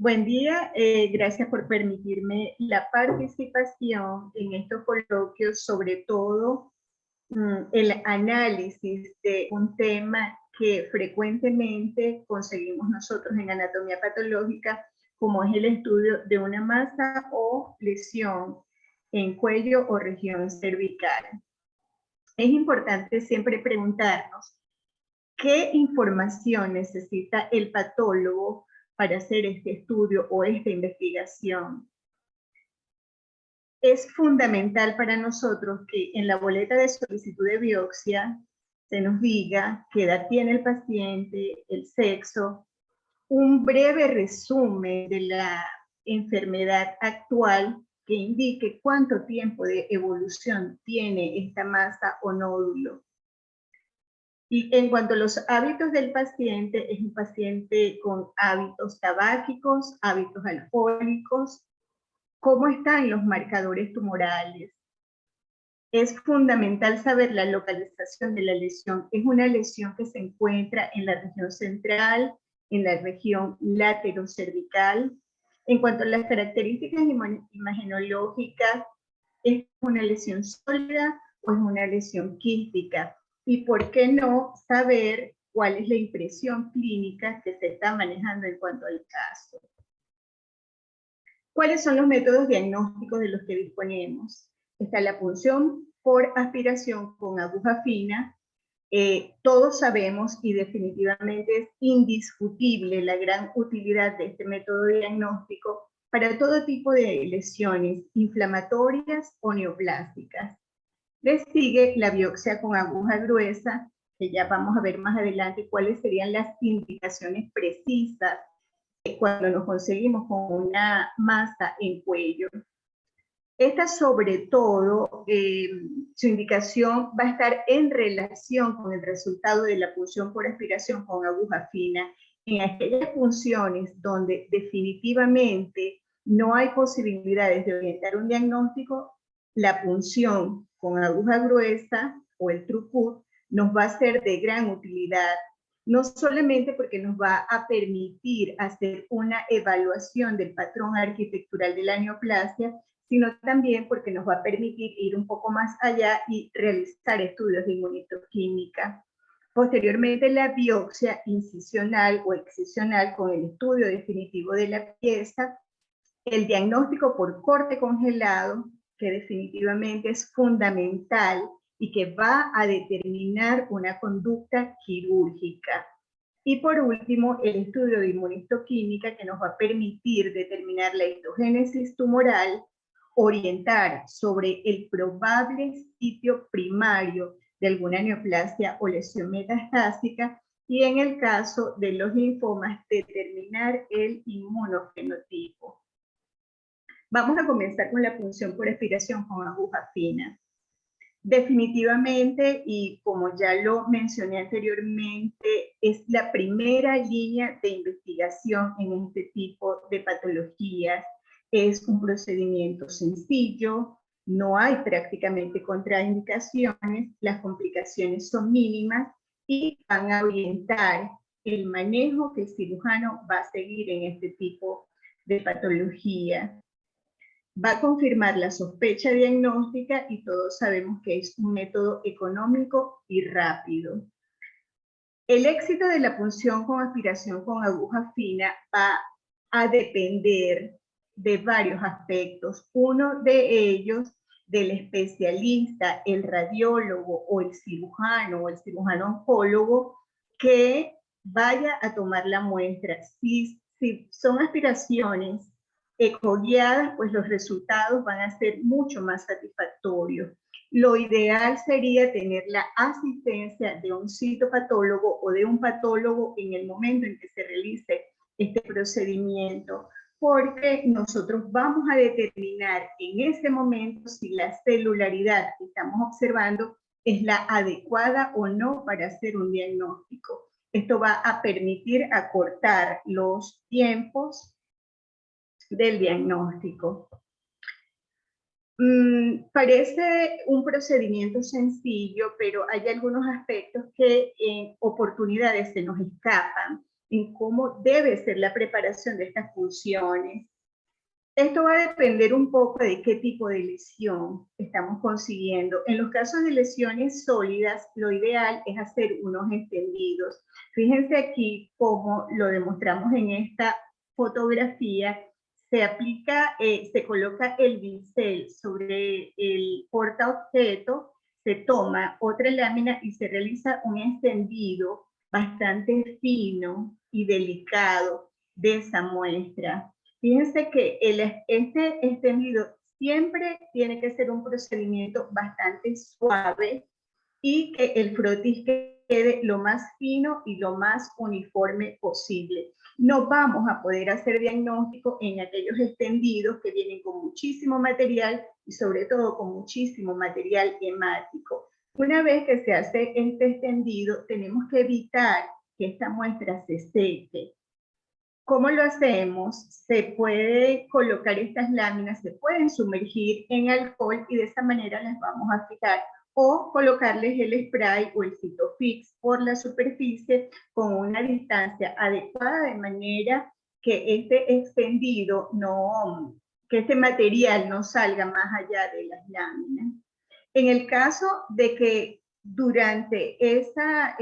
Buen día, gracias por permitirme la participación en estos coloquios, sobre todo el análisis de un tema que frecuentemente conseguimos nosotros en anatomía patológica, como es el estudio de una masa o lesión en cuello o región cervical. Es importante siempre preguntarnos qué información necesita el patólogo para hacer este estudio o esta investigación. Es fundamental para nosotros que en la boleta de solicitud de biopsia se nos diga qué edad tiene el paciente, el sexo, un breve resumen de la enfermedad actual que indique cuánto tiempo de evolución tiene esta masa o nódulo. Y en cuanto a los hábitos del paciente, es un paciente con hábitos tabáquicos, hábitos alcohólicos. ¿Cómo están los marcadores tumorales? Es fundamental saber la localización de la lesión. Es una lesión que se encuentra en la región central, en la región laterocervical. En cuanto a las características imagenológicas, ¿es una lesión sólida o es una lesión quística? Y por qué no saber cuál es la impresión clínica que se está manejando en cuanto al caso. ¿Cuáles son los métodos diagnósticos de los que disponemos? Está la punción por aspiración con aguja fina. Todos sabemos y definitivamente es indiscutible la gran utilidad de este método diagnóstico para todo tipo de lesiones inflamatorias o neoplásticas. Le sigue la biopsia con aguja gruesa, que ya vamos a ver más adelante cuáles serían las indicaciones precisas cuando nos conseguimos con una masa en cuello. Esta sobre todo, su indicación va a estar en relación con el resultado de la punción por aspiración con aguja fina en aquellas punciones donde definitivamente no hay posibilidades de orientar un diagnóstico. La punción con aguja gruesa o el TrueCut nos va a ser de gran utilidad, no solamente porque nos va a permitir hacer una evaluación del patrón arquitectural de la neoplasia, sino también porque nos va a permitir ir un poco más allá y realizar estudios de inmunohistoquímica. Posteriormente, la biopsia incisional o excisional con el estudio definitivo de la pieza, el diagnóstico por corte congelado, que definitivamente es fundamental y que va a determinar una conducta quirúrgica. Y por último, el estudio de inmunohistoquímica, que nos va a permitir determinar la histogénesis tumoral, orientar sobre el probable sitio primario de alguna neoplasia o lesión metastásica, y en el caso de los linfomas, determinar el inmunofenotipo. Vamos a comenzar con la punción por aspiración con aguja fina. Definitivamente, y como ya lo mencioné anteriormente, es la primera línea de investigación en este tipo de patologías. Es un procedimiento sencillo, no hay prácticamente contraindicaciones, las complicaciones son mínimas y van a orientar el manejo que el cirujano va a seguir en este tipo de patología. Va a confirmar la sospecha diagnóstica y todos sabemos que es un método económico y rápido. El éxito de la punción con aspiración con aguja fina va a depender de varios aspectos. Uno de ellos, del especialista, el radiólogo o el cirujano oncólogo que vaya a tomar la muestra. Si son aspiraciones ecoguiadas, pues los resultados van a ser mucho más satisfactorios. Lo ideal sería tener la asistencia de un citopatólogo o de un patólogo en el momento en que se realice este procedimiento, porque nosotros vamos a determinar en ese momento si la celularidad que estamos observando es la adecuada o no para hacer un diagnóstico. Esto va a permitir acortar los tiempos del diagnóstico. Parece un procedimiento sencillo, pero hay algunos aspectos que en oportunidades se nos escapan. en cómo debe ser la preparación de estas funciones. Esto va a depender un poco de qué tipo de lesión estamos consiguiendo. En los casos de lesiones sólidas, lo ideal es hacer unos extendidos. Fíjense aquí cómo lo demostramos en esta fotografía. Se aplica, se coloca el bisel sobre el portaobjeto, se toma otra lámina y se realiza un extendido bastante fino y delicado de esa muestra. Fíjense que este extendido siempre tiene que ser un procedimiento bastante suave y que el frotis quede lo más fino y lo más uniforme posible. No vamos a poder hacer diagnóstico en aquellos extendidos que vienen con muchísimo material y sobre todo con muchísimo material hemático. Una vez que se hace este extendido, tenemos que evitar que esta muestra se seque. ¿Cómo lo hacemos? Se puede colocar estas láminas, se pueden sumergir en alcohol y de esa manera las vamos a fijar, o colocarles el spray o el Citofix por la superficie con una distancia adecuada de manera que este extendido que este material no salga más allá de las láminas. En el caso de que durante esa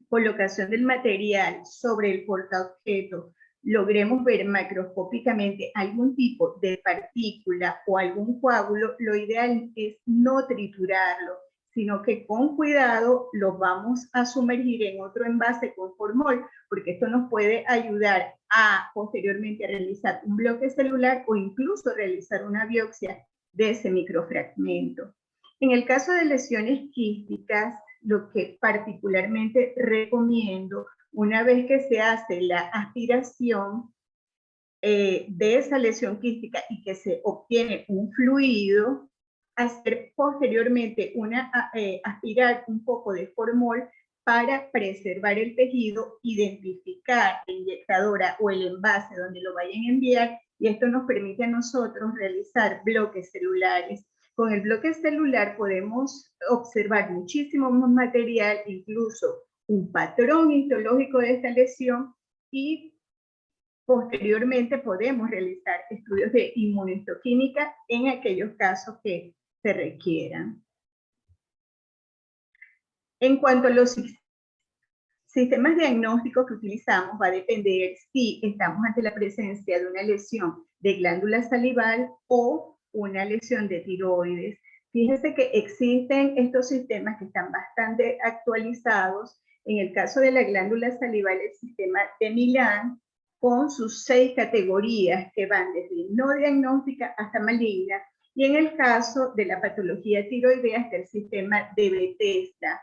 colocación del material sobre el portaobjeto logremos ver macroscópicamente algún tipo de partícula o algún coágulo, lo ideal es no triturarlo, sino que con cuidado lo vamos a sumergir en otro envase con formol, porque esto nos puede ayudar a posteriormente a realizar un bloque celular o incluso realizar una biopsia de ese microfragmento. En el caso de lesiones quísticas, lo que particularmente recomiendo, una vez que se hace la aspiración de esa lesión quística y que se obtiene un fluido, hacer posteriormente aspirar un poco de formol para preservar el tejido, identificar la inyectadora o el envase donde lo vayan a enviar, y esto nos permite a nosotros realizar bloques celulares. Con el bloque celular podemos observar muchísimo más material, incluso un patrón histológico de esta lesión, y posteriormente podemos realizar estudios de inmunohistoquímica en aquellos casos que se requieran. En cuanto a los sistemas diagnósticos que utilizamos, va a depender si estamos ante la presencia de una lesión de glándula salival o una lesión de tiroides. Fíjense que existen estos sistemas que están bastante actualizados. En el caso de la glándula salival, el sistema de Milán, con sus 6 categorías que van desde no diagnóstica hasta maligna, y en el caso de la patología tiroidea está el sistema de Bethesda,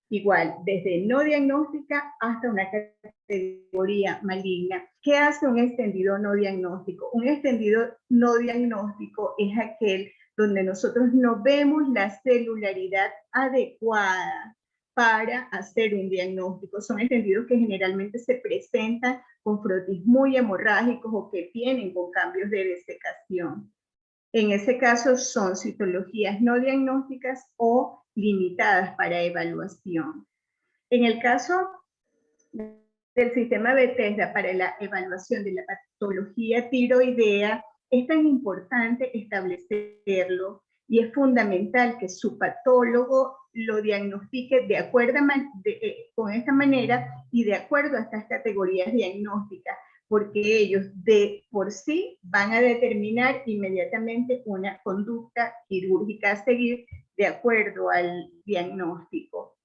igual, desde no diagnóstica hasta una categoría maligna. ¿Qué hace un extendido no diagnóstico? Un extendido no diagnóstico es aquel donde nosotros no vemos la celularidad adecuada para hacer un diagnóstico. Son extendidos que generalmente se presentan con frotis muy hemorrágicos o que vienen con cambios de desecación. En ese caso son citologías no diagnósticas o limitadas para evaluación. En el caso del sistema Bethesda para la evaluación de la patología tiroidea, es tan importante establecerlo y es fundamental que su patólogo lo diagnostique de acuerdo con esta manera y de acuerdo a estas categorías diagnósticas, porque ellos de por sí van a determinar inmediatamente una conducta quirúrgica a seguir de acuerdo al diagnóstico.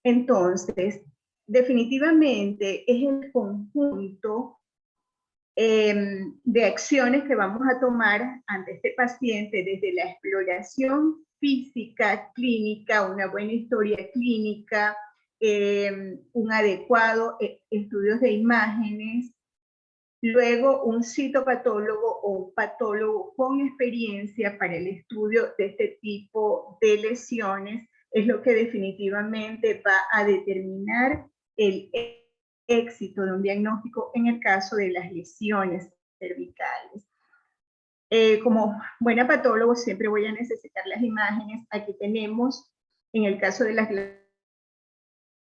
Entonces, definitivamente es el conjunto de acciones que vamos a tomar ante este paciente, desde la exploración física, clínica, una buena historia clínica, un adecuado estudios de imágenes, luego un citopatólogo o un patólogo con experiencia para el estudio de este tipo de lesiones, es lo que definitivamente va a determinar el éxito de un diagnóstico en el caso de las lesiones cervicales. Como buena patólogo siempre voy a necesitar las imágenes. Aquí tenemos, en el caso de las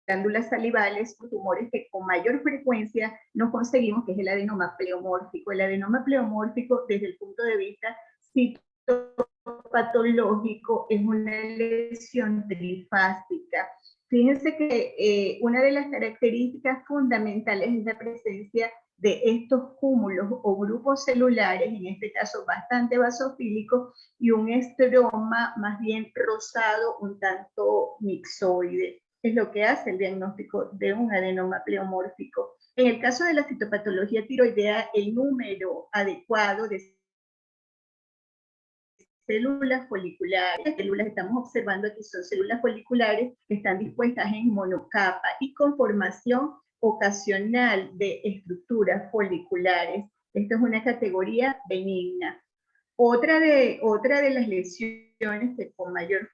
glándulas salivales, tumores que con mayor frecuencia nos conseguimos, que es el adenoma pleomórfico. El adenoma pleomórfico, desde el punto de vista citopatológico, es una lesión trifásica. Fíjense que una de las características fundamentales es la presencia de estos cúmulos o grupos celulares, en este caso bastante basofílicos, y un estroma más bien rosado, un tanto mixoide. Es lo que hace el diagnóstico de un adenoma pleomórfico. En el caso de la citopatología tiroidea, el número adecuado de células foliculares, células que estamos observando aquí son células foliculares que están dispuestas en monocapa y con formación ocasional de estructuras foliculares. Esto es una categoría benigna. Otra de las lesiones que con mayor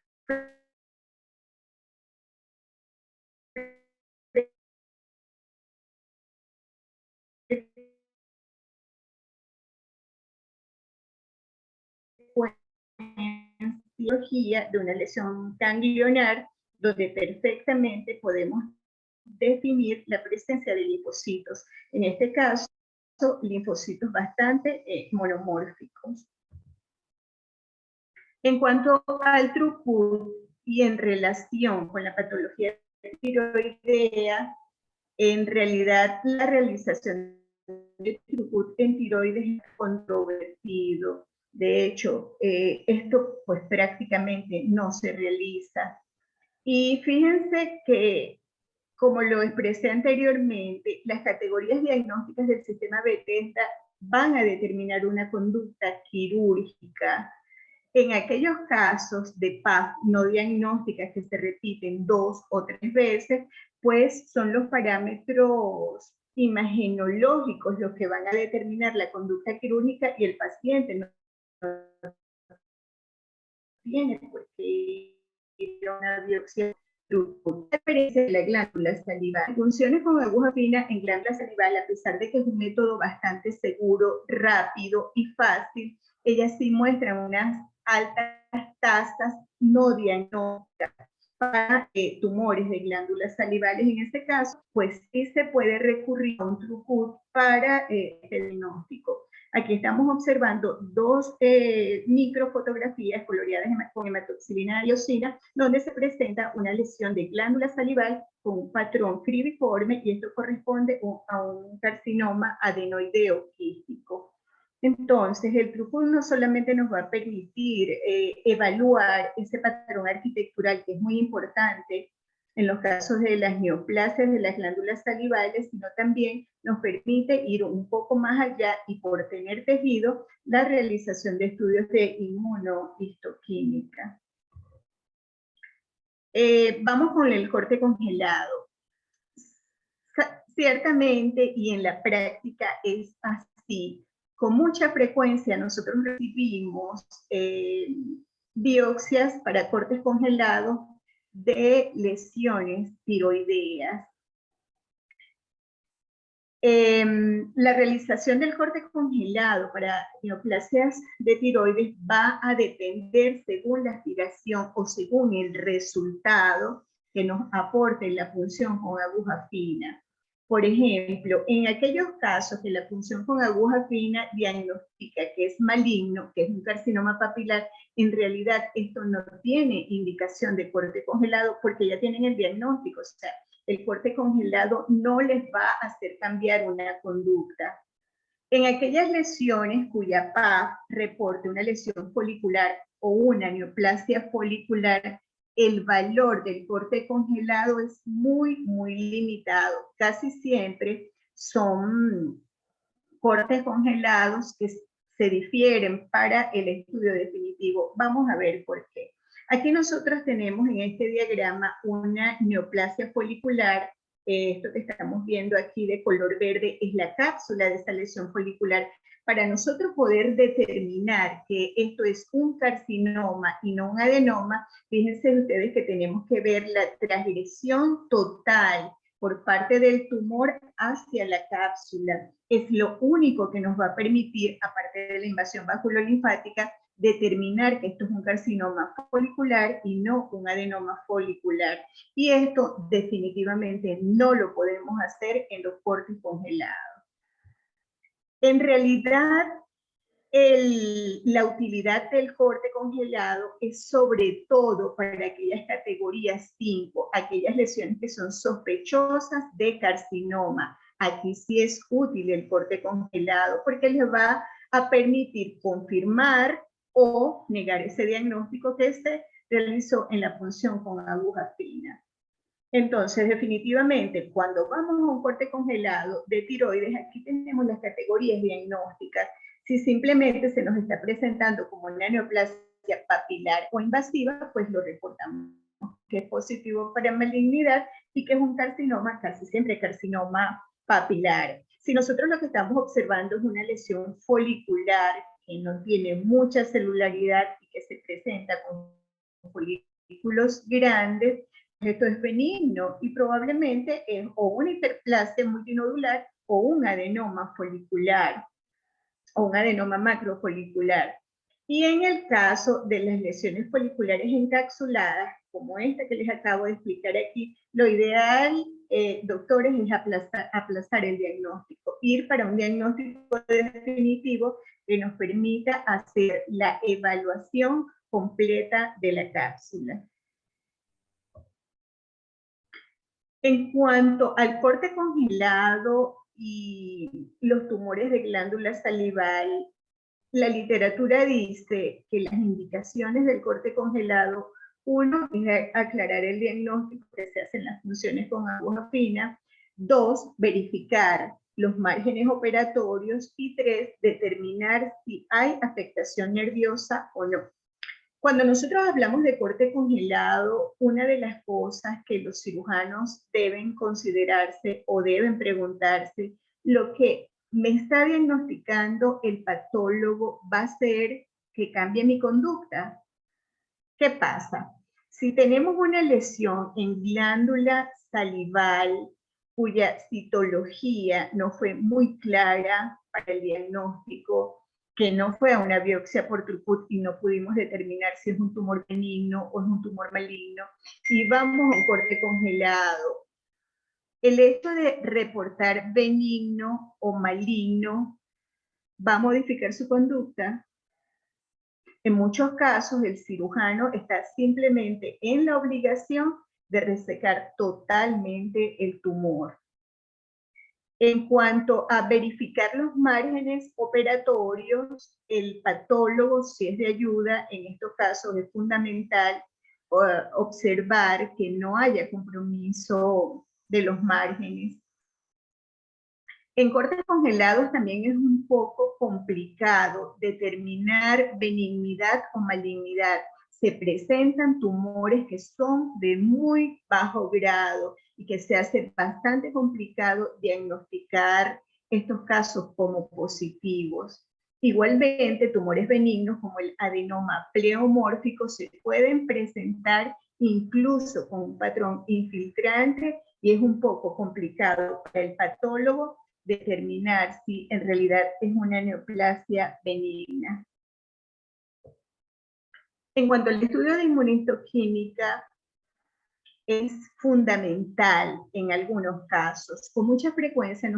cirugía de una lesión ganglionar, donde perfectamente podemos definir la presencia de linfocitos. En este caso, linfocitos bastante monomórficos. En cuanto al throughput y en relación con la patología tiroidea, en realidad la realización de throughput en tiroides es controvertido. De hecho, esto pues prácticamente no se realiza. Y fíjense que, como lo expresé anteriormente, las categorías diagnósticas del sistema Bethesda van a determinar una conducta quirúrgica. En aquellos casos de PAF no diagnósticas que se repiten 2 o 3 veces, pues son los parámetros imagenológicos los que van a determinar la conducta quirúrgica y el paciente no tiene pues que ir a una biopsia. Diferencia de la glándula salival. Funciones con aguja fina en glándula salival, a pesar de que es un método bastante seguro, rápido y fácil, ellas sí muestran unas altas tasas no diagnósticas para tumores de glándulas salivales. En este caso, pues sí se puede recurrir a un throughput para el diagnóstico. Aquí estamos observando dos microfotografías coloreadas con hematoxilina de iosina, donde se presenta una lesión de glándula salival con un patrón cribiforme, y esto corresponde a un carcinoma adenoideo quístico. Entonces, el throughput no solamente nos va a permitir evaluar ese patrón arquitectural, que es muy importante en los casos de las neoplasias de las glándulas salivales, sino también nos permite ir un poco más allá y, por tener tejido, la realización de estudios de inmunohistoquímica. Vamos con el corte congelado. Ciertamente, y en la práctica es así, con mucha frecuencia nosotros recibimos biopsias para cortes congelados de lesiones tiroideas. La realización del corte congelado para neoplasias de tiroides va a depender según la aspiración o según el resultado que nos aporte la punción con aguja fina. Por ejemplo, en aquellos casos que la punción con aguja fina diagnostica que es maligno, que es un carcinoma papilar, en realidad esto no tiene indicación de corte congelado porque ya tienen el diagnóstico. O sea, el corte congelado no les va a hacer cambiar una conducta. En aquellas lesiones cuya PAF reporte una lesión folicular o una neoplasia folicular, el valor del corte congelado es muy, muy limitado. Casi siempre son cortes congelados que se difieren para el estudio definitivo. Vamos a ver por qué. Aquí nosotros tenemos en este diagrama una neoplasia folicular. Esto que estamos viendo aquí de color verde es la cápsula de esta lesión folicular. Para nosotros poder determinar que esto es un carcinoma y no un adenoma, fíjense ustedes que tenemos que ver la transgresión total por parte del tumor hacia la cápsula. Es lo único que nos va a permitir, aparte de la invasión vasculolinfática, determinar que esto es un carcinoma folicular y no un adenoma folicular. Y esto definitivamente no lo podemos hacer en los cortes congelados. En realidad, la utilidad del corte congelado es sobre todo para aquellas categorías 5, aquellas lesiones que son sospechosas de carcinoma. Aquí sí es útil el corte congelado porque les va a permitir confirmar o negar ese diagnóstico que se realizó en la punción con aguja fina. Entonces, definitivamente, cuando vamos a un corte congelado de tiroides, aquí tenemos las categorías diagnósticas. Si simplemente se nos está presentando como una neoplasia papilar o invasiva, pues lo reportamos que es positivo para malignidad y que es un carcinoma, casi siempre carcinoma papilar. Si nosotros lo que estamos observando es una lesión folicular que no tiene mucha celularidad y que se presenta con folículos grandes, esto es benigno y probablemente es o una hiperplasia multinodular o un adenoma folicular o un adenoma macrofolicular. Y en el caso de las lesiones foliculares encapsuladas, como esta que les acabo de explicar aquí, lo ideal, doctores, es aplazar el diagnóstico, ir para un diagnóstico definitivo que nos permita hacer la evaluación completa de la cápsula. En cuanto al corte congelado y los tumores de glándula salival, la literatura dice que las indicaciones del corte congelado, uno, es aclarar el diagnóstico que se hacen las funciones con aguja fina, dos, verificar los márgenes operatorios y tres, determinar si hay afectación nerviosa o no. Cuando nosotros hablamos de corte congelado, una de las cosas que los cirujanos deben considerarse o deben preguntarse, lo que me está diagnosticando el patólogo va a ser que cambie mi conducta. ¿Qué pasa? Si tenemos una lesión en glándula salival cuya citología no fue muy clara para el diagnóstico, que no fue a una biopsia por Throughput y no pudimos determinar si es un tumor benigno o es un tumor maligno, y vamos a un corte congelado, el hecho de reportar benigno o maligno va a modificar su conducta. En muchos casos, el cirujano está simplemente en la obligación de resecar totalmente el tumor. En cuanto a verificar los márgenes operatorios, el patólogo, si es de ayuda, en estos casos es fundamental observar que no haya compromiso de los márgenes. En cortes congelados también es un poco complicado determinar benignidad o malignidad. Se presentan tumores que son de muy bajo grado y que se hace bastante complicado diagnosticar estos casos como positivos. Igualmente, tumores benignos como el adenoma pleomórfico se pueden presentar incluso con un patrón infiltrante y es un poco complicado para el patólogo determinar si en realidad es una neoplasia benigna. En cuanto al estudio de inmunistoquímica, es fundamental en algunos casos. Con mucha frecuencia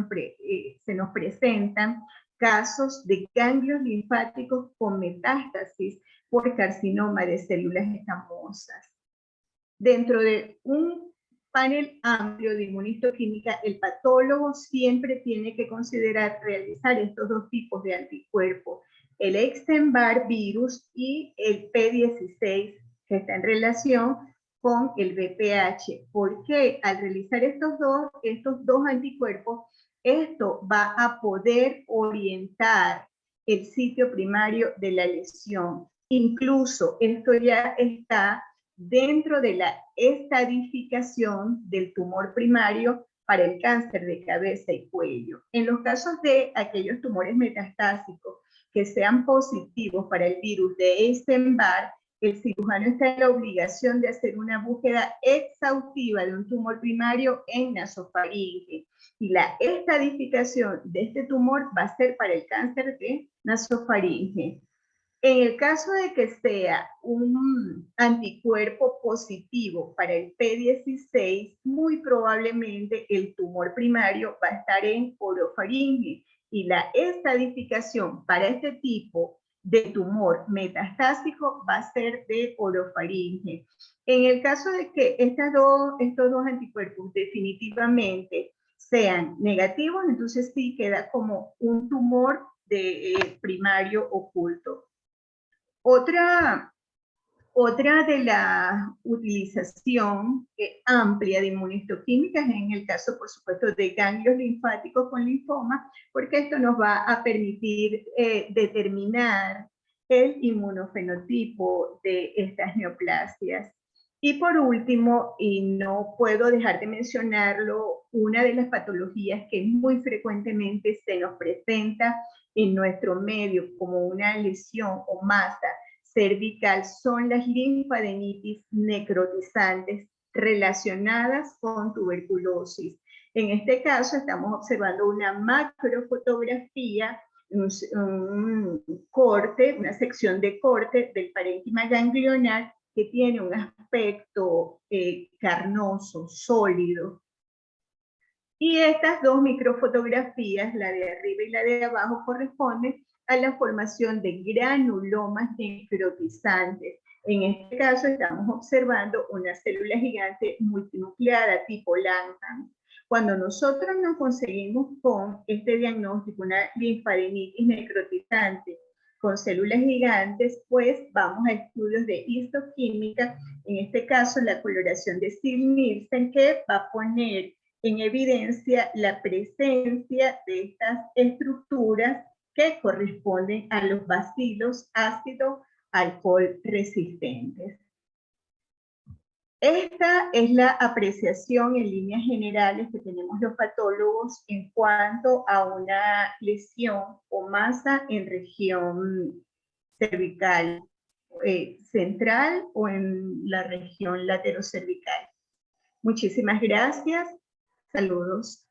se nos presentan casos de ganglios linfáticos con metástasis por carcinoma de células escamosas. Dentro de un panel amplio de inmunistoquímica, el patólogo siempre tiene que considerar realizar estos dos tipos de anticuerpos, el Epstein-Barr virus y el P16, que está en relación con el VPH, porque al realizar estos dos anticuerpos, esto va a poder orientar el sitio primario de la lesión. Incluso esto ya está dentro de la estadificación del tumor primario para el cáncer de cabeza y cuello. En los casos de aquellos tumores metastásicos que sean positivos para el virus de Epstein-Barr, el cirujano está en la obligación de hacer una búsqueda exhaustiva de un tumor primario en nasofaringe. Y la estadificación de este tumor va a ser para el cáncer de nasofaringe. En el caso de que sea un anticuerpo positivo para el P16, muy probablemente el tumor primario va a estar en orofaringe y la estadificación para este tipo de tumor metastásico va a ser de orofaringe. En el caso de que estos dos anticuerpos definitivamente sean negativos, entonces sí queda como un tumor de primario oculto. Otra de la utilización amplia de inmunohistoquímicas en el caso, por supuesto, de ganglios linfáticos con linfoma, porque esto nos va a permitir determinar el inmunofenotipo de estas neoplasias. Y por último, y no puedo dejar de mencionarlo, una de las patologías que muy frecuentemente se nos presenta en nuestro medio como una lesión o masa cervical son las linfadenitis necrotizantes relacionadas con tuberculosis. En este caso estamos observando una macrofotografía, un corte, una sección de corte del parénquima ganglionar que tiene un aspecto carnoso, sólido. Y estas dos microfotografías, la de arriba y la de abajo, corresponden a la formación de granulomas necrotizantes. En este caso estamos observando una célula gigante multinucleada tipo Langhans. Cuando nosotros nos conseguimos con este diagnóstico, una linfadenitis necrotizante con células gigantes, pues vamos a estudios de histoquímica, en este caso la coloración de Steel-Nielsen, que va a poner en evidencia la presencia de estas estructuras que corresponden a los bacilos ácido alcohol resistentes. Esta es la apreciación en líneas generales que tenemos los patólogos en cuanto a una lesión o masa en región cervical central o en la región laterocervical. Muchísimas gracias. Saludos.